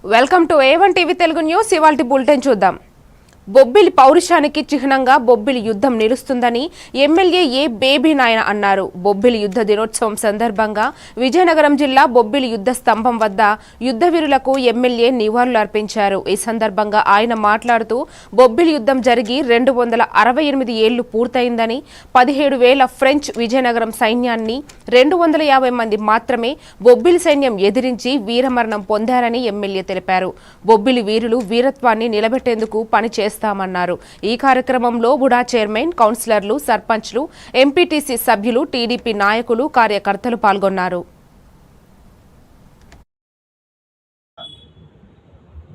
Welcome to A1 TV Telugu news. ఇవాల్టి bulletin చూద్దాం. బొబ్బిలి పౌరుషానికి చిహ్నంగా బొబ్బిలి యుద్ధం నిలుస్తుందని ఎమ్మెల్యే ఏ బేబీ నాయన అన్నారు. బొబ్బిలి యుద్ధ దినోత్సవం సందర్భంగా విజయనగరం జిల్లా బొబ్బిలి యుద్ధ స్తంభం వద్ద యుద్ధవీరులకు ఎమ్మెల్యే నివాళులర్పించారు. ఈ సందర్భంగా ఆయన మాట్లాడుతూ బొబ్బిలి యుద్ధం జరిగి 268 ఏళ్లు పూర్తయిందని, 17,000 ఫ్రెంచ్ విజయనగరం సైన్యాన్ని 250 మంది మాత్రమే బొబ్బిలి సైన్యం ఎదిరించి వీరమరణం పొందారని ఎమ్మెల్యే తెలిపారు. బొబ్బిలి వీరులు వీరత్వాన్ని నిలబెట్టేందుకు పనిచేస్తారు న్నారు. ఈ కార్యక్రమంలో బుడా చైర్మన్, కౌన్సిలర్లు, సర్పంచ్లు, ఎంపీటీసీ సభ్యులు, టీడీపీ నాయకులు, కార్యకర్తలు పాల్గొన్నారు.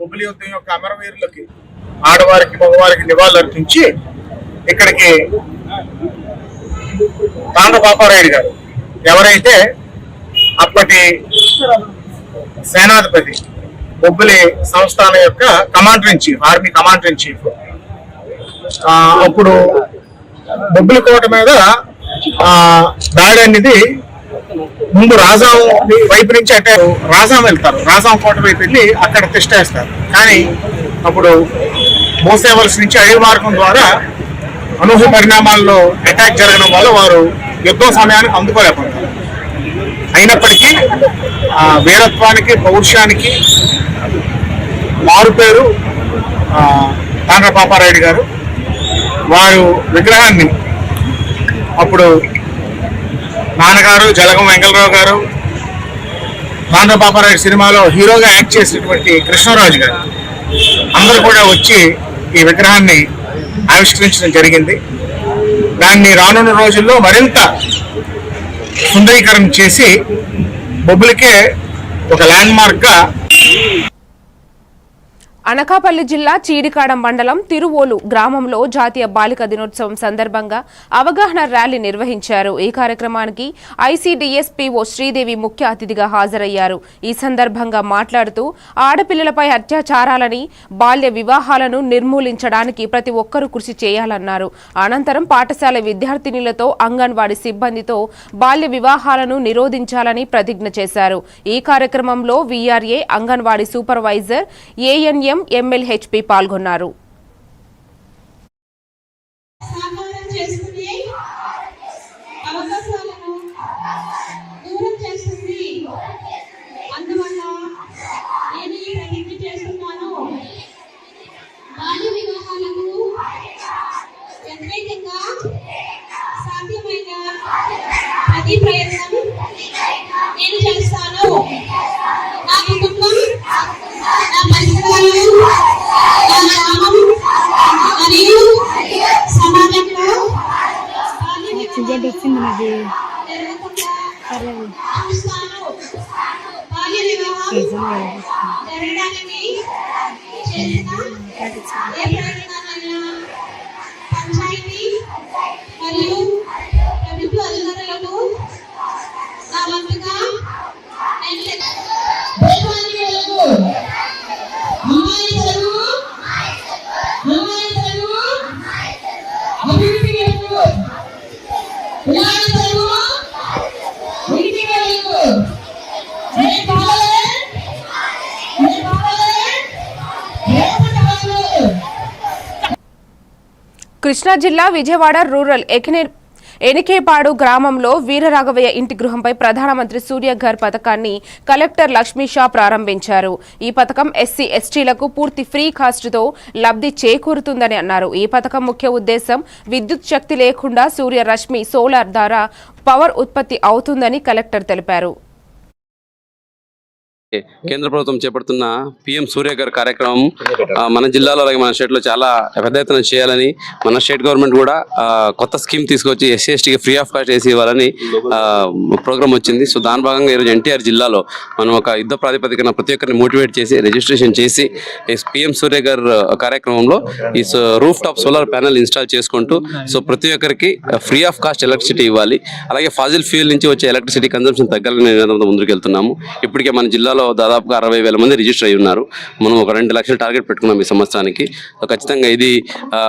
బొబ్బిలి యుద్ధం యొక్క అమరవీరులకి, ఆడవారికి, మగవారికి నివాళులర్పించి ఇక్కడికి తాండ్ర పాపారాయుడు గారు, ఎవరైతే అప్పటి సేనాధిపతి, బొబ్బిలి సంస్థానం యొక్క commander in chief, army commander in chief, అప్పుడు బొబ్బిలి కోట మీద దాడి అనేది ముందు రాజాం వైపు నుంచి అంటే రాజాం వెళ్తారు, రాజాం కోట వైపు వెళ్ళి అక్కడ తిష్టేస్తారు. కానీ అప్పుడు మోసేవలసి నుంచి అడవి మార్గం ద్వారా అనూహ్య పరిణామాల్లో అటాక్ జరగడం వల్ల వారు యుద్ధం సమయానికి అందుకోలేకపోతారు. అయినప్పటికీ వీరత్వానికి, పౌరుషానికి మారుపేరు తాండ్ర పాపారాయుడు గారు. వారు విగ్రహాన్ని అప్పుడు నాన్నగారు, జలగం వెంకటరావు గారు, తాండ్ర పాపారాయుడు సినిమాలో హీరోగా యాక్ట్ చేసినటువంటి కృష్ణరాజు గారు అందరూ కూడా వచ్చి ఈ విగ్రహాన్ని ఆవిష్కరించడం జరిగింది. దాన్ని రానున్న రోజుల్లో మరింత సుందరీకరణ చేసి బొబ్బిలికే ఒక ల్యాండ్ మార్క్ గా. అనకాపల్లి జిల్లా చీడికాడ మండలం తిరువోలు గ్రామంలో జాతీయ బాలిక దినోత్సవం సందర్భంగా అవగాహన ర్యాలీ నిర్వహించారు. ఈ కార్యక్రమానికి ఐసీడీఎస్ పీఓ శ్రీదేవి ముఖ్య అతిథిగా హాజరయ్యారు. ఈ సందర్భంగా మాట్లాడుతూ ఆడపిల్లలపై అత్యాచారాలని, బాల్య వివాహాలను నిర్మూలించడానికి ప్రతి ఒక్కరూ కృషి చేయాలన్నారు. అనంతరం పాఠశాల విద్యార్థినులతో, అంగన్వాడీ సిబ్బందితో బాల్య వివాహాలను నిరోధించాలని ప్రతిజ్ఞ చేశారు. ఈ కార్యక్రమంలో VRA, anganwadi supervisor, ANM, MLHP పాల్గొన్నారు. నేను చేస్తాను. నా కుటుంబం, నా పరిసరాలు, నా గ్రామం మరియు సమాజంలో బాల్య వివాహం జరగడానికి చేసిన ఏ ప్రయత్నాలైనా పంచాయతీ మరియు ప్రభుత్వ అధికారులకు నా వంతుగా కృష్ణా జిల్లా విజయవాడ రూరల్ ఎనికేపాడు గ్రామంలో వీరరాఘవయ్య ఇంటి గృహంపై ప్రధానమంత్రి సూర్యఘర్ పథకాన్ని కలెక్టర్ లక్ష్మీ షా ప్రారంభించారు. ఈ పథకం ఎస్సీ, ఎస్టీలకు పూర్తి ఫ్రీ కాస్ట్తో లబ్ధి చేకూరుతుందని అన్నారు. ఈ పథకం ముఖ్య ఉద్దేశం విద్యుత్ శక్తి లేకుండా సూర్యరశ్మి, సోలార్ ద్వారా పవర్ ఉత్పత్తి అవుతుందని కలెక్టర్ తెలిపారు. కేంద్ర ప్రభుత్వం చేపడుతున్న పిఎం సూర్యఘర్ కార్యక్రమం మన జిల్లాలో, అలాగే మన స్టేట్లో చాలా పెద్ద ఎత్తున చేయాలని మన స్టేట్ గవర్నమెంట్ కూడా కొత్త స్కీమ్ తీసుకొచ్చి ఎస్సీ, ఎస్టీకి ఫ్రీ ఆఫ్ కాస్ట్ వేసి ఇవ్వాలని ప్రోగ్రామ్ వచ్చింది. సో దాని భాగంగా ఈరోజు ఎన్టీఆర్ జిల్లాలో మనం ఒక యుద్ధ ప్రాతిపదికన ప్రతి ఒక్కరిని మోటివేట్ చేసి రిజిస్ట్రేషన్ చేసి పిఎం సూర్యఘర్ కార్యక్రమంలో ఈ roof top solar panel install చేసుకుంటూ సో ప్రతి ఒక్కరికి ఫ్రీ ఆఫ్ కాస్ట్ ఎలక్ట్రిసిటీ ఇవ్వాలి. అలాగే ఫాజిల్ ఫ్యూయల్ నుంచి వచ్చే ఎలక్ట్రిసిటీ కన్జంప్షన్ తగ్గాలని ముందుకు వెళ్తున్నాము. ఇప్పటికే మన జిల్లాలో దాదాపుగా 60,000 మంది రిజిస్టర్ అయి ఉన్నారు. మనం ఒక 2 లక్షల టార్గెట్ పెట్టుకున్నాం ఈ సంవత్సరానికి. ఖచ్చితంగా ఇది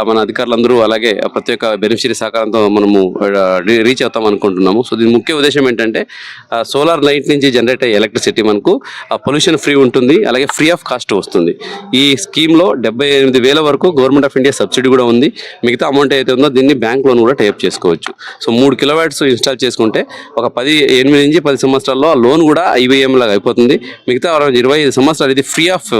మన అధికారులందరూ అలాగే ప్రతి ఒక్క బెనిఫిషియరీ సహకారంతో మనము రీచ్ అవుతాం అనుకుంటున్నాము. సో దీని ముఖ్య ఉద్దేశం ఏంటంటే సోలార్ లైట్ నుంచి జనరేట్ అయ్యే ఎలక్ట్రిసిటీ మనకు పొల్యూషన్ ఫ్రీ ఉంటుంది, అలాగే ఫ్రీ ఆఫ్ కాస్ట్ వస్తుంది. ఈ స్కీమ్లో 78,000 వరకు గవర్నమెంట్ ఆఫ్ ఇండియా సబ్సిడీ కూడా ఉంది. మిగతా అమౌంట్ అయితే ఉందో దీన్ని బ్యాంక్ లోన్ కూడా టైప్ చేసుకోవచ్చు. సో 3 కిలోవాట్స్ ఇన్స్టాల్ చేసుకుంటే ఒక 8 నుంచి 10 సంవత్సరాల్లో ఆ లోన్ కూడా IBM లాగా అయిపోతుంది. మిగతా 25 సంవత్సరాలు ఇది ఫ్రీ ఆఫ్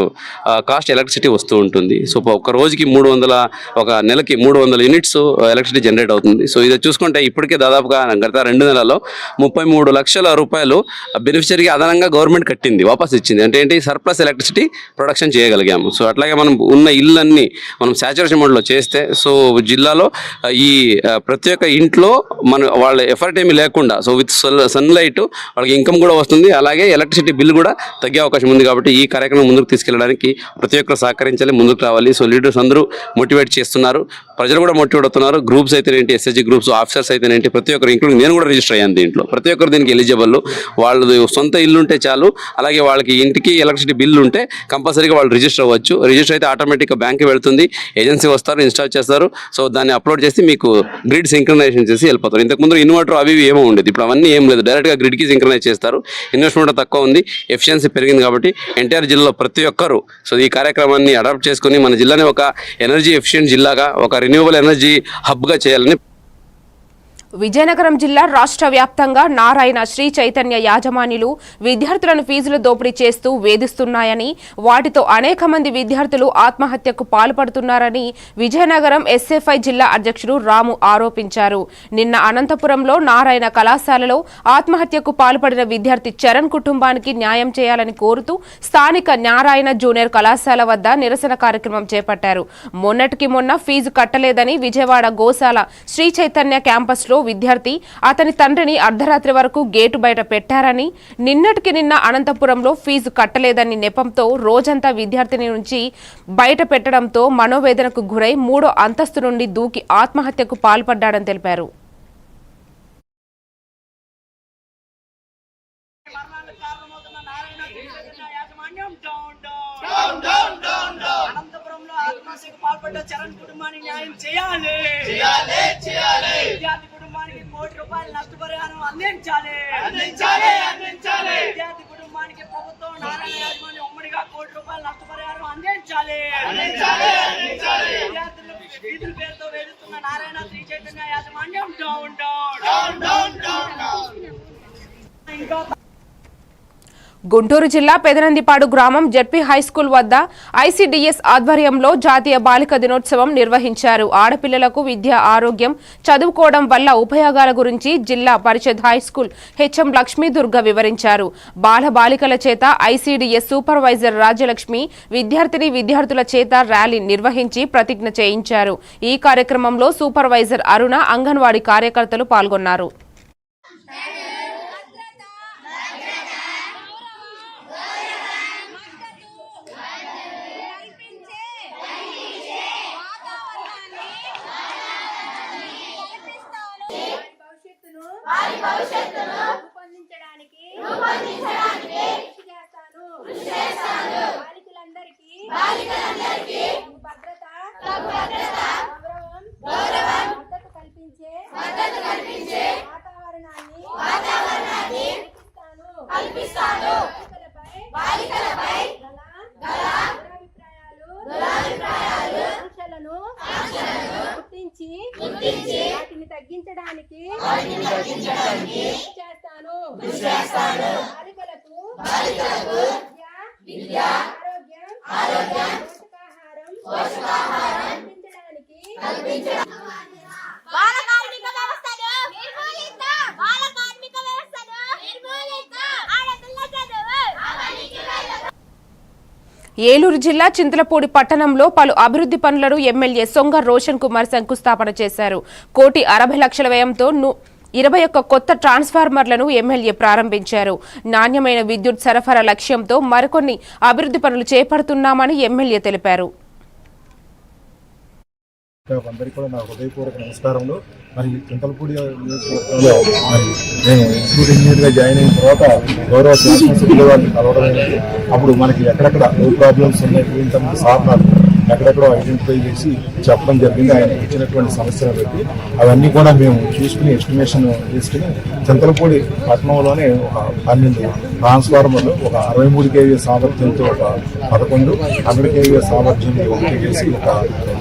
కాస్ట్ ఎలక్ట్రిసిటీ వస్తూ ఉంటుంది. సో ఒక రోజుకి 300 ఒక నెలకి 300 యూనిట్స్ ఎలక్ట్రిసిటీ జనరేట్ అవుతుంది. సో ఇది చూసుకుంటే ఇప్పటికే దాదాపుగా గత 2 నెలల్లో 33 లక్షల రూపాయలు బెనిఫిషరీకి అదనంగా గవర్నమెంట్ కట్టింది, వాపస్ ఇచ్చింది. అంటే ఏంటి, సర్ప్లస్ ఎలక్ట్రిసిటీ ప్రొడక్షన్ చేయగలిగాము. సో అట్లాగే మనం ఉన్న ఇళ్ళన్నీ మనం సాచురేషన్ మోడ్లో చేస్తే సో జిల్లాలో ఈ ప్రతి ఒక్క ఇంట్లో వాళ్ళ ఎఫర్ట్ ఏమీ లేకుండా సో విత్ సన్లైట్ వాళ్ళకి ఇన్కమ్ కూడా వస్తుంది, అలాగే ఎలక్ట్రిసిటీ బిల్ కూడా తగ్గే అవకాశం ఉంది. కాబట్టి ఈ కార్యక్రమం ముందుకు తీసుకెళ్ళడానికి ప్రతి ఒక్కరు సహకరించాలి, ముందుకు రావాలి. సో లీడర్స్ అందరూ మోటివేట్ చేస్తున్నారు, ప్రజలు కూడా మోటివేట్ అవుతున్నారు. గ్రూప్స్ అయితేనేంటి, SHG గ్రూప్స్, ఆఫీసర్స్ అయితేనేంటి, ప్రతి ఒక్కరు ఇంక్లూడింగ్ నేను కూడా రిజిస్టర్ అయ్యాను దీంట్లో. ప్రతి ఒక్కరు దీనికి ఎలిజిబుల్. వాళ్ళది సొంత ఇల్లు ఉంటే చాలు, అలాగే వాళ్ళకి ఇంటికి ఎలక్ట్రిసిటీ బిల్లు ఉంటే కంపల్సరీగా వాళ్ళు రిజిస్టర్ అవ్వచ్చు. రిజిస్టర్ అయితే ఆటోమేటిక్గా బ్యాంక్కి వెళ్తుంది, ఏజెన్సీ వస్తారు, ఇన్స్టాల్ చేస్తారు. సో దాన్ని అప్లోడ్ చేసి మీకు గ్రిడ్ సింక్రనైజేషన్ చేసి వెళ్ళిపోతారు. ఇంతకుముందు ఇన్వర్టర్ అవి ఏమో ఉండేది, ఇప్పుడు అవన్నీ ఏం లేదు, డైరెక్ట్గా గ్రిడ్కి సింక్రనైజ్ చేస్తారు. ఇన్వెస్ట్మెంట్ తక్కువ ఉంది, ఎఫిషియన్సీ పెరిగింది. కాబట్టి ఎన్టీఆర్ జిల్లాలో ప్రతి ఒక్కరు సో ఈ కార్యక్రమాన్ని అడాప్ట్ చేసుకుని మన జిల్లాని ఒక ఎనర్జీ ఎఫిషియెంట్ జిల్లాగా, ఒక రిన్యూవబుల్ ఎనర్జీ హబ్గా చేయాలని. విజయనగరం జిల్లా రాష్ట్ర వ్యాప్తంగా నారాయణ శ్రీ చైతన్య యాజమాన్యులు విద్యార్థులను ఫీజులు దోపిడీ చేస్తూ వేధిస్తున్నాయని, వాటితో అనేక మంది విద్యార్థులు ఆత్మహత్యకు పాల్పడుతున్నారని విజయనగరం SFI జిల్లా అధ్యక్షుడు రాము ఆరోపించారు. నిన్న అనంతపురంలో నారాయణ కళాశాలలో ఆత్మహత్యకు పాల్పడిన విద్యార్థి చరణ్ కుటుంబానికి న్యాయం చేయాలని కోరుతూ స్థానిక నారాయణ జూనియర్ కళాశాల వద్ద నిరసన కార్యక్రమం చేపట్టారు. మొన్నటికి మొన్న ఫీజు కట్టలేదని విజయవాడ గోశాల శ్రీ చైతన్య క్యాంపస్లో విద్యార్థి అతని తండ్రిని అర్ధరాత్రి వరకు గేటు బయట పెట్టారని, నిన్నటికి నిన్న అనంతపురంలో ఫీజు కట్టలేదని నెపంతో రోజంతా విద్యార్థిని నుంచి బయట పెట్టడంతో మనోవేదనకు గురై 3వ అంతస్తు నుండి దూకి ఆత్మహత్యకు పాల్పడ్డాడని తెలిపారు. పాల్పడ్డ చరణ్ కుటుంబానికి న్యాయం చేయాలి. విద్యార్థి కుటుంబానికి ₹1 కోటి నష్టపరిహారం అందించాలి. విద్యార్థి కుటుంబానికి ప్రభుత్వం నారాయణ యాజమాన్యం ఉమ్మడిగా ₹1 కోటి నష్టపరిహారం అందించాలి. విద్యార్థులకు ఫీజుల పేరుతో వేధిస్తున్న నారాయణ శ్రీ చైతన్య యాజమాన్యం ఇంకా గుంటూరు జిల్లా పెదనందిపాడు గ్రామం జెడ్పీ హైస్కూల్ వద్ద ICDS ఆధ్వర్యంలో జాతీయ బాలిక దినోత్సవం నిర్వహించారు. ఆడపిల్లలకు విద్య, ఆరోగ్యం, చదువుకోవడం వల్ల ఉపయోగాల గురించి జిల్లా పరిషత్ హైస్కూల్ HM లక్ష్మీదుర్గ వివరించారు. బాలికల చేత ICDS సూపర్వైజర్ రాజ్యలక్ష్మి విద్యార్థుల చేత ర్యాలీ నిర్వహించి ప్రతిజ్ఞ చేయించారు. ఈ కార్యక్రమంలో సూపర్వైజర్ అరుణ, అంగన్వాడీ కార్యకర్తలు పాల్గొన్నారు. రూపొందించడానికి కృషి చేస్తాను. బాలికలందరికీ భద్రత, గౌరవం, మద్దతు కల్పించే వాతావరణాన్ని కల్పిస్తాను. బాలికలపై గల దురభిప్రాయాలు, ఆంక్షలను గుర్తించి వాటిని తగ్గించడానికి కృషి చేస్తాను. బాలికలకు విద్య, ఆరోగ్యం, పోషకాహారం కల్పించడానికి బాల కార్మిక వ్యవస్థను నిర్మూలిద్దాం. ఆడపిల్ల చదువు. ఏలూరు జిల్లా చింతలపూడి పట్టణంలో పలు అభివృద్ధి పనులను ఎమ్మెల్యే సొంగ రోషన్ కుమార్ శంకుస్థాపన చేశారు. ₹1,60,00,000 వ్యయంతో 21 కొత్త ట్రాన్స్ఫార్మర్లను ఎమ్మెల్యే ప్రారంభించారు. నాణ్యమైన విద్యుత్ సరఫరా లక్ష్యంతో మరికొన్ని అభివృద్ధి పనులు చేపడుతున్నామని ఎమ్మెల్యే తెలిపారు. అందరికీ కూడా నా హృదయపూర్వక నమస్కారములు. మరి చింతలపూడి నియోజకవర్గంలో మరి నేను ఎగ్జిక్యూటివ్ ఇంజనీర్గా జాయిన్ అయిన తర్వాత గౌరవ శాసనసభ్యుల వారిని కలవడం, అప్పుడు మనకి ఎక్కడెక్కడ లో ప్రాబ్లమ్స్ ఉన్నాయి సాధనాలు ఎక్కడెక్కడో ఐడెంటిఫై చేసి చెప్పడం జరిగింది. ఆయన ఇచ్చినటువంటి సమస్యలు బట్టి అవన్నీ కూడా మేము చూసుకుని ఎస్టిమేషన్ తీసుకుని చింతలపూడి పట్టణంలోనే ఒక 12 ట్రాన్స్ఫార్మర్లు, ఒక 63 kV సామర్థ్యంతో ఒక 11, 100 kV సామర్థ్యంతో ఒకటి చేసి ఒక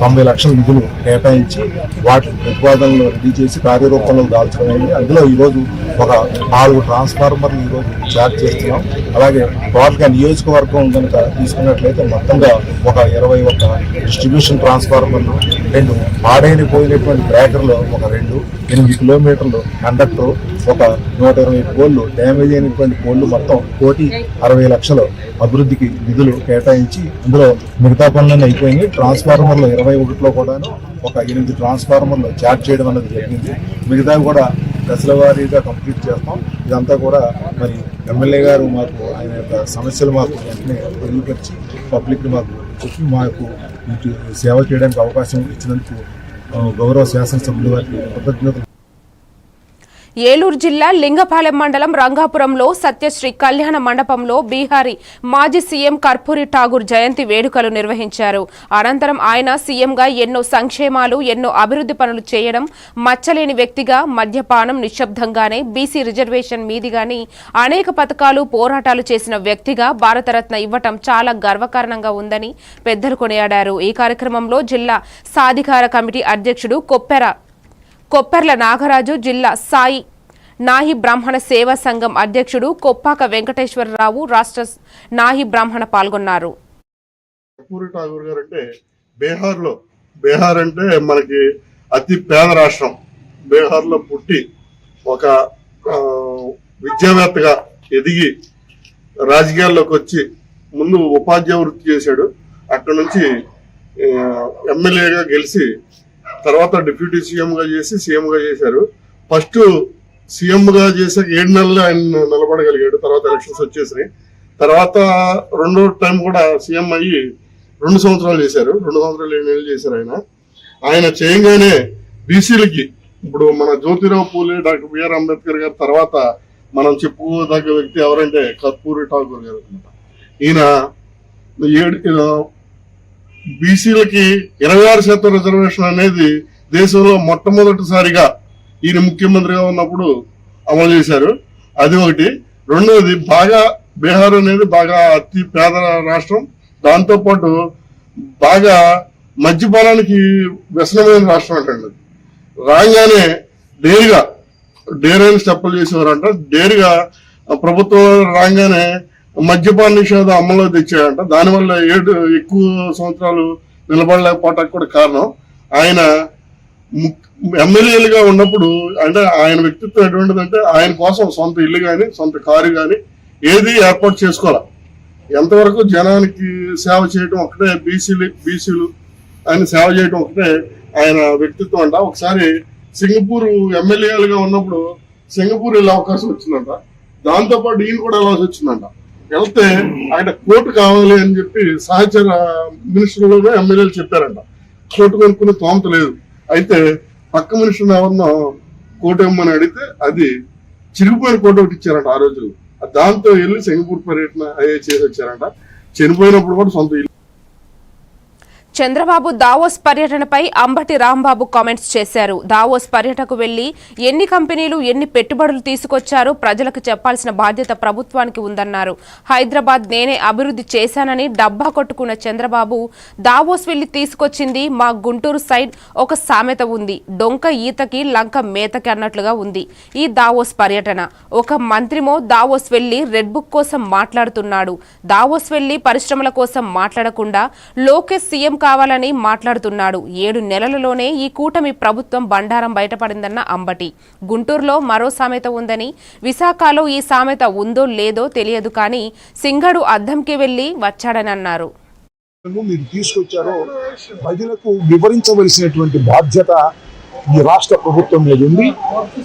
90 లక్షల నిధులు కేటాయించి వాటి ప్రతిపాదనలు రెడీ చేసి కార్యరూపంలో దాల్చడం అయింది. అందులో ఈరోజు ఒక 4 ట్రాన్స్ఫార్మర్లు ఈరోజు చార్జ్ చేస్తున్నాం. అలాగే టోటల్గా నియోజకవర్గం కనుక తీసుకున్నట్లయితే మొత్తంగా ఒక 21 డిస్ట్రిబ్యూషన్ ట్రాన్స్ఫార్మర్లు, 2 పాడైపోయినటువంటి బ్రేకర్లు, ఒక 2 8 కిలోమీటర్లు కండక్టర్, ఒక 120 పోల్లు, డ్యామేజ్ అయినటువంటి పోల్లు, మొత్తం 1,60 లక్షల అభివృద్ధికి నిధులు కేటాయించి అందులో మిగతా పనులన్నీ అయిపోయినాయి. ట్రాన్స్ఫార్మర్లు 21లో కూడాను ఒక 8 ట్రాన్స్ఫార్మర్లు చార్జ్ చేయడం అనేది జరిగింది. మిగతా కూడా దశల వారీగా కంప్లీట్ చేస్తాం. ఇదంతా కూడా మరి ఎమ్మెల్యే గారు మాకు ఆయన యొక్క సమస్యలు మాకు వెంటనే తెలియపరిచి పబ్లిక్ని మాకు చెప్పి మాకు సేవ చేయడానికి అవకాశం ఇచ్చినందుకు గౌరవ శాసనసభ్యుల వారికి కృతజ్ఞతలు. ఏలూరు జిల్లా లింగపాలెం మండలం రంగాపురంలో సత్యశ్రీ కళ్యాణ మండపంలో బీహారీ మాజీ సీఎం కర్పూరి ఠాగూర్ జయంతి వేడుకలు నిర్వహించారు. అనంతరం ఆయన సీఎంగా ఎన్నో సంక్షేమాలు, ఎన్నో అభివృద్ధి పనులు చేయడం, మచ్చలేని వ్యక్తిగా మద్యపానం నిశ్శబ్దంగానే బీసీ రిజర్వేషన్ మీదిగాని అనేక పథకాలు, పోరాటాలు చేసిన వ్యక్తిగా భారతరత్న ఇవ్వటం చాలా గర్వకారణంగా ఉందని పెద్దలు కొనియాడారు. ఈ కార్యక్రమంలో జిల్లా సాధికార కమిటీ అధ్యక్షుడు కొప్పెర్ల నాగరాజు, జిల్లా సాయి నాహి బ్రాహ్మణ సేవా సంఘం అధ్యక్షుడు కొప్పాక వెంకటేశ్వరరావు, రాష్ట్ర నాహి బ్రాహ్మణ పాల్గొన్నారు. కర్పూరి ఠాగూర్ గారు అంటే బీహార్ అంటే మనకి అతి పేద రాష్ట్రం. బీహార్లో పుట్టి ఒక విద్యావేత్తగా ఎదిగి రాజకీయాల్లోకి వచ్చి ముందు ఉపాధ్యాయ వృత్తి చేశాడు. అక్కడ నుంచి ఎమ్మెల్యేగా గెలిచి తర్వాత డిప్యూటీ సీఎంగా చేసి సీఎంగా చేశారు. ఫస్ట్ సీఎంగా చేసాక 7 నెలలు ఆయన నిలబడగలిగాడు. తర్వాత ఎలక్షన్స్ వచ్చేసినాయి. తర్వాత రెండో టైం కూడా సీఎం అయ్యి 2 సంవత్సరాలు చేశారు. 2 సంవత్సరాలు 7 నెలలు చేశారు. ఆయన చేయగానే బీసీలకి ఇప్పుడు మన జ్యోతిరావు పూలే, డాక్టర్ బిఆర్ అంబేద్కర్ గారి తర్వాత మనం చెప్పుకోదగ్గ వ్యక్తి ఎవరంటే కర్పూరి ఠాగూర్ గారు అనమాట. ఈయన బీసీలకి 26% రిజర్వేషన్ అనేది దేశంలో మొట్టమొదటిసారిగా ఈయన ముఖ్యమంత్రిగా ఉన్నప్పుడు అమలు చేశారు. అది ఒకటి. రెండవది, బీహార్ అనేది బాగా అతి పేద రాష్ట్రం. దాంతోపాటు బాగా మద్యపానానికి వ్యసనమైన రాష్ట్రం అంటండి. రాగానే డేరైన స్టెప్పులు చేసేవారంట. డేరుగా ప్రభుత్వం రాగానే మద్యపాన నిషేధం అమల్లో తెచ్చాడంట. దానివల్ల ఎక్కువ సంవత్సరాలు నిలబడలేకపోవటానికి కూడా కారణం ఆయన ఎమ్మెల్యేలుగా ఉన్నప్పుడు. అంటే ఆయన వ్యక్తిత్వం ఎటువంటిదంటే ఆయన కోసం సొంత ఇల్లు కానీ సొంత కారు కానీ ఏది ఏర్పాటు చేసుకోవాలి. ఎంతవరకు జనానికి సేవ చేయటం ఒకటే, బీసీలు ఆయన సేవ చేయటం ఒకటే ఆయన వ్యక్తిత్వం అంట. ఒకసారి సింగపూర్ ఎమ్మెల్యేలుగా ఉన్నప్పుడు సింగపూర్ వెళ్ళే అవకాశం వచ్చిందంట. దాంతోపాటు ఈయన కూడా వెళ్ళాల్సి వచ్చిందంట. వెళ్తే ఆయన కోర్టు కావాలి అని చెప్పి సహచర మినిస్టర్లోనే ఎమ్మెల్యేలు చెప్పారంట. కోర్టు కొనుక్కునే తోమత లేదు. అయితే పక్క మినిస్టర్ ఎవరినో కోర్టు ఇవ్వమని అడిగితే అది చిరిగిపోయిన కోర్టు ఒకటి ఇచ్చారంట ఆ రోజుల్లో. దాంతో వెళ్ళి సింగపూర్ పర్యటన చేసి వచ్చారంట. చనిపోయినప్పుడు కూడా సొంత ఇల్లు. చంద్రబాబు దావోస్ పర్యటనపై అంబటి రాంబాబు కామెంట్స్ చేశారు. దావోస్ పర్యటనకు వెళ్లి ఎన్ని కంపెనీలు, ఎన్ని పెట్టుబడులు తీసుకొచ్చారో ప్రజలకు చెప్పాల్సిన బాధ్యత ప్రభుత్వానికి ఉందన్నారు. హైదరాబాద్ నేనే అభివృద్ధి చేశానని డబ్బా కొట్టుకున్న చంద్రబాబు దావోస్ వెళ్లి తీసుకొచ్చింది మా గుంటూరు సైడ్ ఒక సామెత ఉంది, డొంక ఈతకి లంక మేతకి అన్నట్లుగా ఉంది ఈ దావోస్ పర్యటన. ఒక మంత్రిమో దావోస్ వెళ్లి రెడ్ బుక్ కోసం మాట్లాడుతున్నాడు. దావోస్ వెళ్లి పరిశ్రమల కోసం మాట్లాడకుండా లోకేష్ సీఎం కావాలని మాట్లాడుతున్నాడు. 7 నెలలలోనే ఈ కూటమి ప్రభుత్వం బండారం బయటపడిందన్న అంబటి. గుంటూరులో మరో సామెత ఉందని, విశాఖలో ఈ సామెత ఉందో లేదో తెలియదు కానీ సింగడు అద్దంకి వెళ్లి వచ్చాడని అన్నారు. మీరు తీసుకొచ్చారో ప్రజలకు వివరించవలసినటువంటి బాధ్యత ఈ రాష్ట్ర ప్రభుత్వం మీద ఉంది.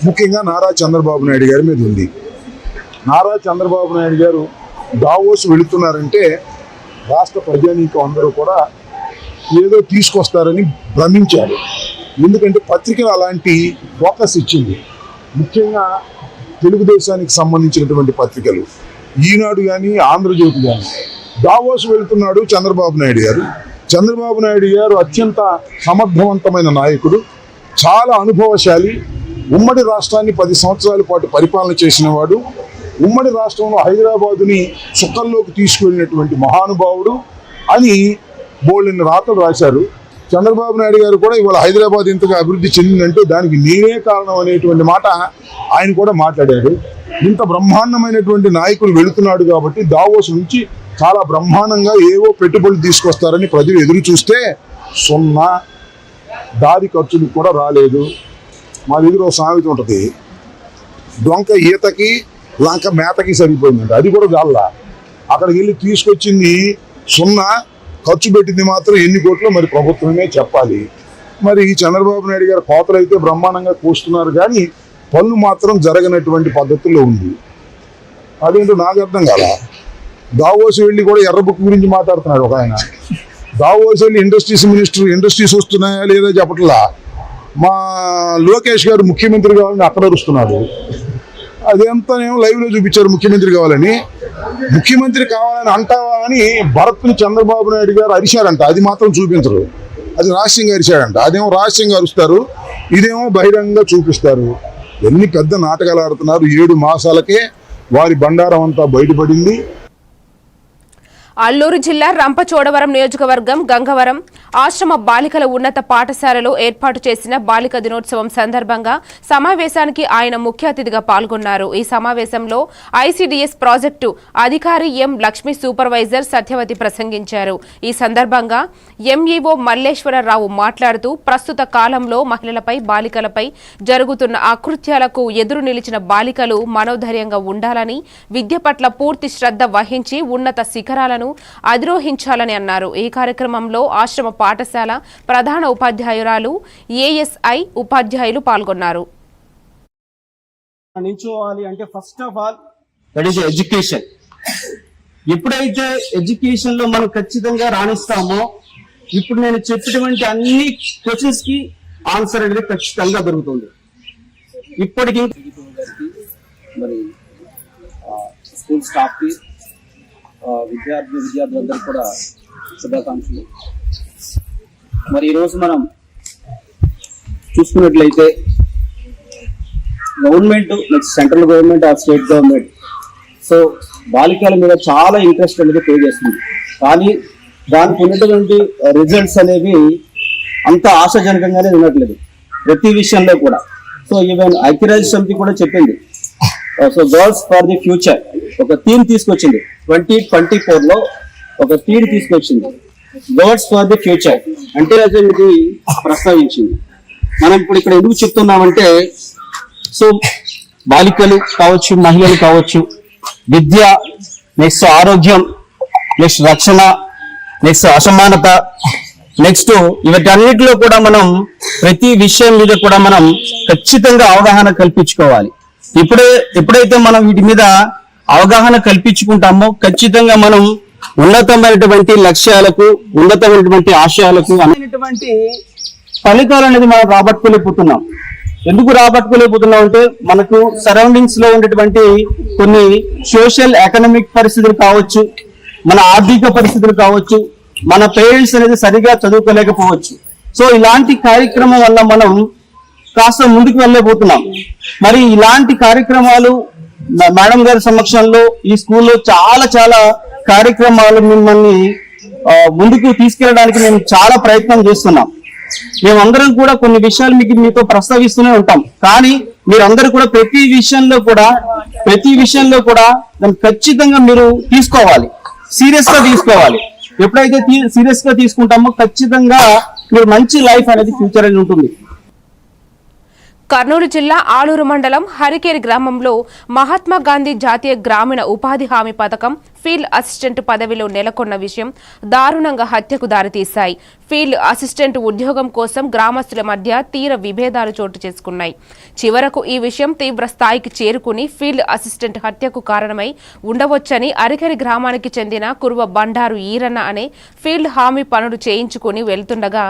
ముఖ్యంగా నారా చంద్రబాబు నాయుడు గారి మీద ఉంది. నారా చంద్రబాబు నాయుడు గారు దావోస్ వెళుతున్నారంటే రాష్ట్ర ప్రజానీకం అందరూ కూడా ఏదో తీసుకొస్తారని భ్రమించారు. ఎందుకంటే పత్రికలు అలాంటి ఫోకస్ ఇచ్చింది. ముఖ్యంగా తెలుగుదేశానికి సంబంధించినటువంటి పత్రికలు ఈనాడు కానీ ఆంధ్రజ్యోతి కానీ. దావోస్ వెళ్తున్నాడు చంద్రబాబు నాయుడు గారు. చంద్రబాబు నాయుడు గారు అత్యంత సమర్థవంతమైన నాయకుడు, చాలా అనుభవశాలి. ఉమ్మడి రాష్ట్రాన్ని 10 సంవత్సరాల పాటు పరిపాలన చేసిన వాడు. ఉమ్మడి రాష్ట్రంలో హైదరాబాదుని సుఖంలోకి తీసుకువెళ్ళినటువంటి మహానుభావుడు అని బోల్డెన్ని రాతలు రాశారు. చంద్రబాబు నాయుడు గారు కూడా ఇవాళ హైదరాబాద్ ఇంతగా అభివృద్ధి చెందిందంటే దానికి నేనే కారణం అనేటువంటి మాట ఆయన కూడా మాట్లాడాడు. ఇంత బ్రహ్మాండమైనటువంటి నాయకులు వెళుతున్నాడు కాబట్టి దావోస్ నుంచి చాలా బ్రహ్మాండంగా ఏవో పెట్టుబడులు తీసుకొస్తారని ప్రజలు ఎదురు చూస్తే 0 దారి ఖర్చులు కూడా రాలేదు. మా దగ్గర ఒక సామెత ఉంటుంది, డొంక ఈతకి లంక మేతకి సరిపోయిందంట. అది కూడా చాలా అక్కడికి వెళ్ళి తీసుకొచ్చింది 0, ఖర్చు పెట్టింది మాత్రం ఎన్ని కోట్లో మరి ప్రభుత్వమే చెప్పాలి. మరి చంద్రబాబు నాయుడు గారు కోతలు అయితే బ్రహ్మాండంగా కూస్తున్నారు కానీ పనులు మాత్రం జరగనటువంటి పద్ధతుల్లో ఉంది. అదేంటో నాకు అర్థం కాదా. దావోస్ వెళ్ళి కూడా ఎర్ర బుక్ గురించి మాట్లాడుతున్నాడు ఒక ఆయన. దావోస్ వెళ్ళి ఇండస్ట్రీస్ మినిస్టర్ ఇండస్ట్రీస్ వస్తున్నాయా లేదా చెప్పట్లా. మా లోకేష్ గారు ముఖ్యమంత్రి కావాలని అక్కడ అరుస్తున్నాడు. అదంతానేమో లైవ్లో చూపించారు ముఖ్యమంత్రి కావాలని. ముఖ్యమంత్రి కావాలని అంటావా అని భరత్ని చంద్రబాబు నాయుడు గారు అరిశారంట. అది మాత్రం చూపించరు. అది రహస్యంగా అరిశాడంట. అదేమో రహస్యంగా అరుస్తారు, ఇదేమో బహిరంగంగా చూపిస్తారు. ఎన్ని పెద్ద నాటకాలు ఆడుతున్నారు. 7 మాసాలకే వారి బండారం అంతా బయటపడింది. అల్లూరు జిల్లా రంపచోడవరం నియోజకవర్గం గంగవరం ఆశ్రమ బాలికల ఉన్నత పాఠశాలలో ఏర్పాటు చేసిన బాలిక దినోత్సవం సందర్భంగా సమావేశానికి ఆయన ముఖ్య అతిథిగా పాల్గొన్నారు. ఈ సమావేశంలో ఐసీడీఎస్ ప్రాజెక్టు అధికారి ఎం లక్ష్మీ సూపర్వైజర్ సత్యవతి ప్రసంగించారు. ఈ సందర్భంగా ఎంఈఓ మల్లేశ్వరరావు మాట్లాడుతూ ప్రస్తుత కాలంలో మహిళలపై బాలికలపై జరుగుతున్న అకృత్యాలకు ఎదురు నిలిచిన బాలికలు మనోధైర్యంగా ఉండాలని, విద్య పట్ల పూర్తి శ్రద్ధ వహించి ఉన్నత శిఖరాలను అధిరోహించాలని అన్నారు. ఈ కార్యక్రమంలో ఆశ్రమ పాఠశాల ప్రధాన ఉపాధ్యాయురాలు ఏఎస్ఐ ఉపాధ్యాయులు పాల్గొన్నారు. నిల్చోవాలి అంటే first of all that is education. ఎప్పుడైతే ఎడ్యుకేషన్ లో మనం ఖచ్చితంగా రాణిస్తామో ఇప్పుడు నేను చెప్పినటువంటి అన్ని క్వశ్చన్స్ కి ఆన్సర్ అనేది ఖచ్చితంగా దొరుకుతుంది. ఇప్పటికి మరి స్కూల్ స్టాఫ్ కి విద్యార్థులందరూ కూడా శుభాకాంక్షలు. మరి ఈరోజు మనం చూసుకున్నట్లయితే government next central government or state government so బాలికల మీద చాలా ఇంట్రెస్ట్ అనేది పే చేస్తుంది. కానీ దానికి ఉన్నటువంటి రిజల్ట్స్ అనేవి అంత ఆశాజనకంగానే ఉండట్లేదు ప్రతి విషయంలో కూడా. సో ఈవెన్ ఐక్యరాజ్య సమితి కూడా చెప్పింది, so girls for the future ఒక థీమ్ తీసుకొచ్చింది. 2024 లో ఒక థీమ్ తీసుకొచ్చింది, గర్ల్స్ ఫర్ ది ఫ్యూచర్ అంటే ఇది ప్రస్తావించింది. మనం ఇప్పుడు ఇక్కడ ఎందుకు చెప్తున్నామంటే సో బాలికలు కావచ్చు, మహిళలు కావచ్చు, విద్య, నెక్స్ట్ ఆరోగ్యం, నెక్స్ట్ రక్షణ, నెక్స్ట్ అసమానత, నెక్స్ట్ వీటన్నిటిలో కూడా మనం ప్రతి విషయం మీద కూడా మనం ఖచ్చితంగా అవగాహన కల్పించుకోవాలి. ఎప్పుడైతే మనం వీటి మీద అవగాహన కల్పించుకుంటామో ఖచ్చితంగా మనం ఉన్నతమైనటువంటి లక్ష్యాలకు, ఉన్నతమైనటువంటి ఆశయాలకు అనేటువంటి ఫలితాలు అనేది మనం రాబట్టుకోలేకపోతున్నాం. ఎందుకు రాబట్టుకోలేకపోతున్నాం అంటే మనకు సరౌండింగ్స్ లో ఉండేటువంటి కొన్ని సోషల్ ఎకనామిక్ పరిస్థితులు కావచ్చు, మన ఆర్థిక పరిస్థితులు కావచ్చు, మన పేరెంట్స్ అనేది సరిగా చదువుకోలేకపోవచ్చు. సో ఇలాంటి కార్యక్రమం వల్ల మనం కాస్త ముందుకు వెళ్ళలేకపోతున్నాం. మరి ఇలాంటి కార్యక్రమాలు మేడం గారి సమక్షంలో ఈ స్కూల్లో చాలా కార్యక్రమాలు మిమ్మల్ని ముందుకు తీసుకెళ్ళడానికి మేము చాలా ప్రయత్నం చేస్తున్నాం. మేమందరం కూడా కొన్ని విషయాలు మీతో ప్రస్తావిస్తూనే ఉంటాం. కానీ మీరందరూ కూడా ప్రతి విషయంలో కూడా దాన్ని ఖచ్చితంగా మీరు తీసుకోవాలి, సీరియస్ గా తీసుకోవాలి. ఎప్పుడైతే సీరియస్ గా తీసుకుంటామో ఖచ్చితంగా మీరు మంచి లైఫ్ అనేది ఫ్యూచర్ అనేది ఉంటుంది. కర్నూలు జిల్లా ఆలూరు మండలం హరికేరి గ్రామంలో మహాత్మా గాంధీ జాతీయ గ్రామీణ ఉపాధి హామీ పథకం ఫీల్డ్ అసిస్టెంట్ పదవిలో నెలకొన్న విషయం దారుణంగా హత్యకు దారితీశాయి. ఫీల్డ్ అసిస్టెంట్ ఉద్యోగం కోసం గ్రామస్తుల మధ్య తీవ్ర విభేదాలు చోటు చేసుకున్నాయి. చివరకు ఈ విషయం తీవ్ర స్థాయికి చేరుకుని ఫీల్డ్ అసిస్టెంట్ హత్యకు కారణమై ఉండవచ్చని హరికేరి గ్రామానికి చెందిన కురువ బండారు ఈరన్న అనే ఫీల్డ్ హామీ పనులు చేయించుకుని వెళ్తుండగా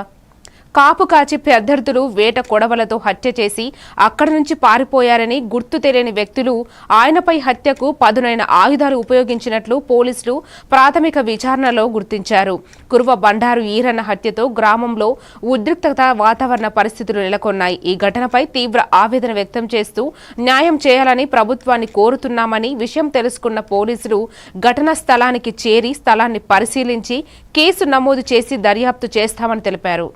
కాపు కాచి అభ్యర్థులు వేట కొడవలతో హత్య చేసి అక్కడి నుంచి పారిపోయారని గుర్తు తెలియని వ్యక్తులు ఆయనపై హత్యకు పదునైన ఆయుధాలు ఉపయోగించినట్లు పోలీసులు ప్రాథమిక విచారణలో గుర్తించారు. కురువ బండారు ఈరన్న హత్యతో గ్రామంలో ఉద్రిక్తత వాతావరణ పరిస్థితులు నెలకొన్నాయి. ఈ ఘటనపై తీవ్ర ఆవేదన వ్యక్తం చేస్తూ న్యాయం చేయాలని ప్రభుత్వాన్ని కోరుతున్నామని విషయం తెలుసుకున్న పోలీసులు ఘటనా స్థలానికి చేరి స్థలాన్ని పరిశీలించి కేసు నమోదు చేసి దర్యాప్తు చేస్తామని తెలిపారు.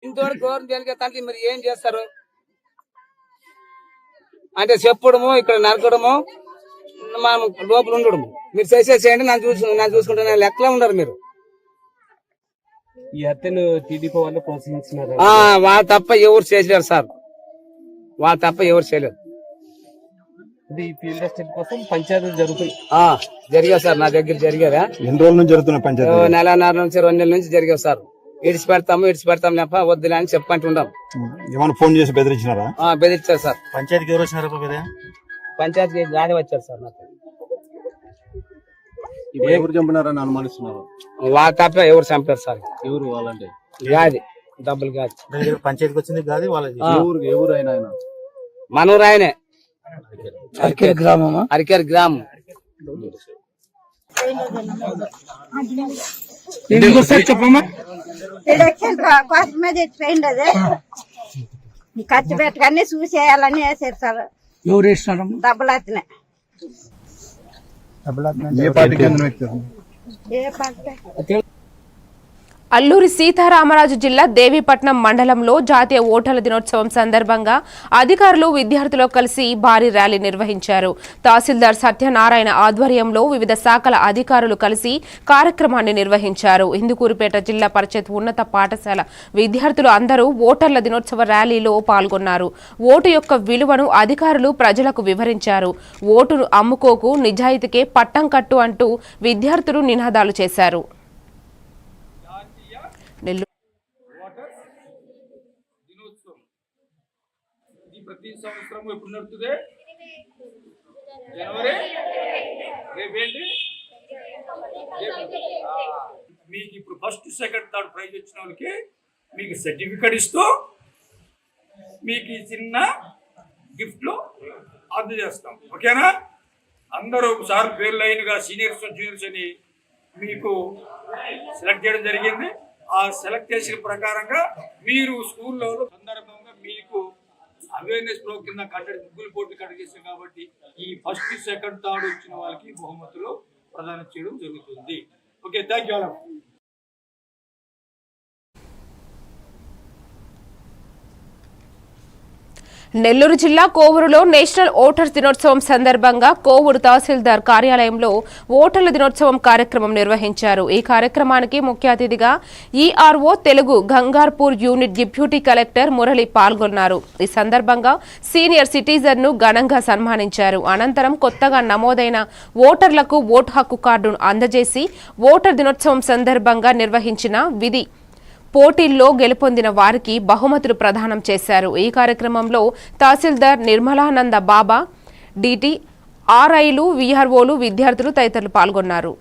ఇంతవరకు గవర్నమెంట్ జరిగేదానికి మీరు ఏం చేస్తారు అంటే చెప్పడము, ఇక్కడ నరకడము, మనం లోపల ఉండడము. మీరు చేసేసేయండి, నన్ను చూసుకుంటే లెక్కలో ఉండరు మీరు. ఈ హత్యను టీడీపీ వాళ్ళు ప్రోత్సహించినారు. వాళ్ళు తప్ప ఎవరు చేయలేరు సార్, వాళ్ళు తప్ప ఎవరు చేయలేరు. ఈ ఫీల్డ్ అసిస్టెంట్ కోసం పంచాయతీలు జరుగుతుంది. జరిగావు సార్, నా దగ్గర జరిగారా? ఎన్ని రోజుల నుంచి జరుగుతున్న పంచాయతీ? నెలన్నర నుంచి 2 నెలల నుంచి జరిగావు సార్. ఇడిచి పెడతాం లేప వద్దులే అని చెప్పంటున్నాం. ఏమైనా ఫోన్ చేసి బెదిరించినారా? బెదిరించారు సార్. పంచాయతీకి ఎవరు వచ్చినారు? పంచాయతీకి గాలి వచ్చారు సార్. నాకు ఎవరు చంపినారని అనుమానిస్తున్నారు? వాళ్ళ తప్ప ఎవరు చంపారు సార్? ఎవరు వాళ్ళంటే? గాది, డబ్బులు గాది. పంచాయతీకి వచ్చింది గాది వాళ్ళది. ఎవరు అయినా మనూరు ఆయనే, హరికేరి గ్రామం. చెప్పమ్మా. కోసమే తెచ్చిపోయింది అది. ఖర్చు పెట్టగానే చూసేయాలని వేసారు సార్. ఎవరు వేసినారు? డబ్బులు అతనే. ఏ పార్టీకి చెందిన వ్యక్తి? ఏ పార్టీ? అల్లూరి సీతారామరాజు జిల్లా దేవీపట్నం మండలంలో జాతీయ ఓటర్ల దినోత్సవం సందర్భంగా అధికారులు విద్యార్థులు కలిసి భారీ ర్యాలీ నిర్వహించారు. తహసీల్దార్ సత్యనారాయణ ఆధ్వర్యంలో వివిధ శాఖల అధికారులు కలిసి కార్యక్రమాన్ని నిర్వహించారు. ఇందుకూరుపేట జిల్లా పరిషత్ ఉన్నత పాఠశాల విద్యార్థులు అందరూ ఓటర్ల దినోత్సవ ర్యాలీలో పాల్గొన్నారు. ఓటు యొక్క విలువను అధికారులు ప్రజలకు వివరించారు. ఓటును అమ్ముకోకు, నిజాయితీకే పట్టం కట్టు అంటూ విద్యార్థులు నినాదాలు చేశారు. ప్రతి సంవత్సరం ఎప్పుడు నడుతుంది? జనవరి. రేపేంటి? మీకు ఇప్పుడు ఫస్ట్, సెకండ్, థర్డ్ ప్రైజ్ వచ్చిన వాళ్ళకి మీకు సర్టిఫికెట్ ఇస్తూ మీకు ఈ చిన్న గిఫ్ట్లు అందజేస్తాం. ఓకేనా? అందరూ ఒకసారి పేరు లైన్గా సీనియర్స్ జూనియర్స్ అని మీకు సెలెక్ట్ చేయడం జరిగింది. ఆ సెలెక్ట్ చేసిన ప్రకారంగా మీరు స్కూల్లో సందర్భంగా మీకు అవేర్నెస్ ప్రో కింద ముగ్గులు పోటీ కండక్ట్ చేస్తాం కాబట్టి ఈ ఫస్ట్, సెకండ్, థర్డ్ వచ్చిన వాళ్ళకి బహుమతులు ప్రదానం చేయడం జరుగుతుంది. Okay, thank you. నెల్లూరు జిల్లా కోవూరులో నేషనల్ ఓటర్స్ దినోత్సవం సందర్భంగా కోవూరు తహసీల్దార్ కార్యాలయంలో ఓటర్ల దినోత్సవం కార్యక్రమం నిర్వహించారు. ఈ కార్యక్రమానికి ముఖ్య అతిథిగా ERO Telugu Gangarpur unit deputy collector Murali పాల్గొన్నారు. ఈ సందర్భంగా సీనియర్ సిటిజన్ ను ఘనంగా సన్మానించారు. అనంతరం కొత్తగా నమోదైన ఓటర్లకు ఓటు హక్కు కార్డును అందజేసి ఓటర్ దినోత్సవం సందర్భంగా నిర్వహించిన విధి పోటీల్లో గెలుపొందిన వారికి బహుమతులు ప్రదానం చేశారు. ఈ కార్యక్రమంలో తహసీల్దార్ నిర్మలానంద బాబా, డిటి, ఆర్ఐలు, విఆర్ఓలు, విద్యార్థులు తదితరులు పాల్గొన్నారు.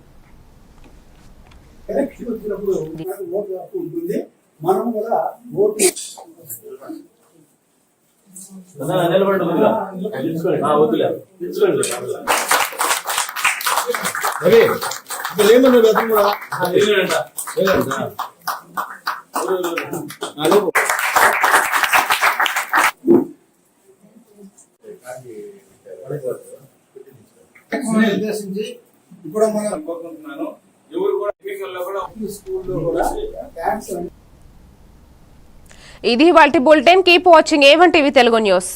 ఇది వాల్టి bulletin. Keep watching A1 TV Telugu news.